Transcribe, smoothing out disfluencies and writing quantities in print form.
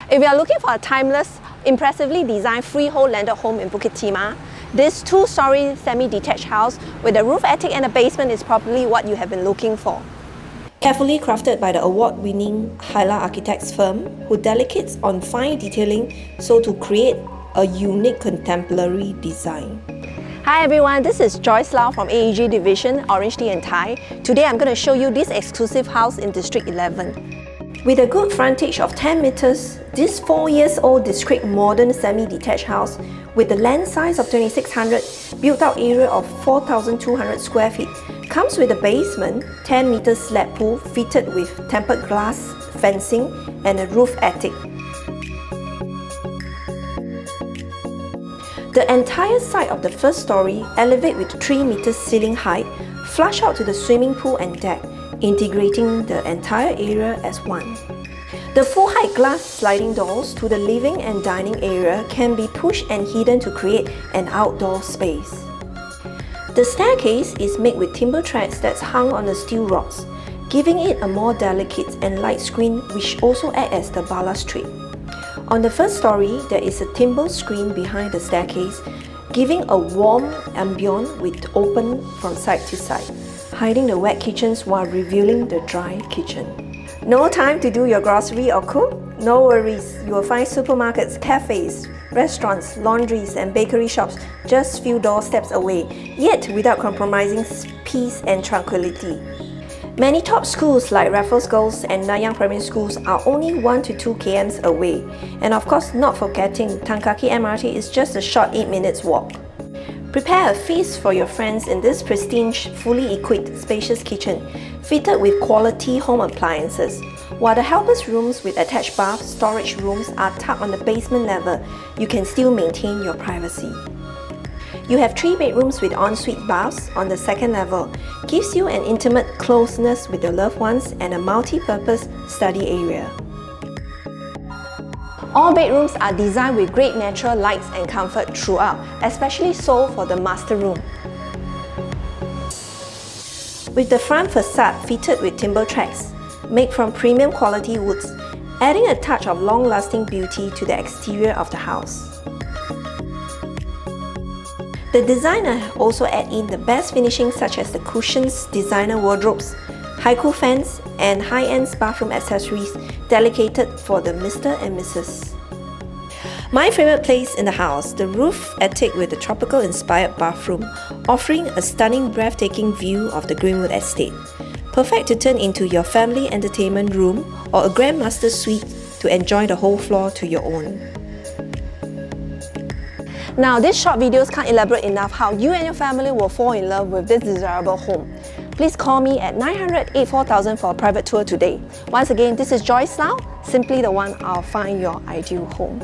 If you are looking for a timeless, impressively designed freehold landed home in Bukit Timah, this two-story semi-detached house with a roof attic and a basement is probably what you have been looking for. Carefully crafted by the award-winning HYLA architects firm who delicates on fine detailing so to create a unique contemporary design. Hi everyone, this is Joyce Lau from AEG Division, Orange Tea and Thai. Today I'm going to show you this exclusive house in District 11. With a good frontage of 10 meters, this 4-year-old discreet modern semi-detached house with the land size of 2600, built-out area of 4,200 square feet, comes with a basement, 10 meter slab pool fitted with tempered glass, fencing and a roof attic. The entire side of the first story elevate with 3 meters ceiling height, flush out to the swimming pool and deck, integrating the entire area as one. The full-height glass sliding doors to the living and dining area can be pushed and hidden to create an outdoor space. The staircase is made with timber tracks that's hung on the steel rods, giving it a more delicate and light screen which also acts as the balustrade. On the first story, there is a timber screen behind the staircase, giving a warm ambience with open from side to side, hiding the wet kitchens while revealing the dry kitchen. No time to do your grocery or cook? No worries, you will find supermarkets, cafes, restaurants, laundries and bakery shops just few doorsteps away, yet without compromising peace and tranquility. Many top schools like Raffles Girls and Nanyang Primary Schools are only 1 to 2 km away. And of course, not forgetting Tan Kah Kee MRT is just a short 8 minutes walk. Prepare a feast for your friends in this pristine, fully equipped, spacious kitchen, fitted with quality home appliances. While the helpers rooms with attached bath storage rooms are tucked on the basement level, you can still maintain your privacy. You have 3 bedrooms with ensuite baths on the second level, gives you an intimate closeness with your loved ones and a multi-purpose study area. All bedrooms are designed with great natural lights and comfort throughout, especially so for the master room. With the front facade fitted with timber tracks, made from premium quality woods, adding a touch of long-lasting beauty to the exterior of the house. The designer also adds in the best finishings such as the cushions, designer wardrobes, haiku fans and high-end bathroom accessories dedicated for the Mr. and Mrs. My favorite place in the house, the roof attic with the tropical-inspired bathroom, offering a stunning, breathtaking view of the Greenwood estate. Perfect to turn into your family entertainment room or a grandmaster suite to enjoy the whole floor to your own. Now, these short videos can't elaborate enough how you and your family will fall in love with this desirable home. Please call me at 900-84000 for a private tour today. Once again, this is Joyce Lau, simply the one I'll find your ideal home.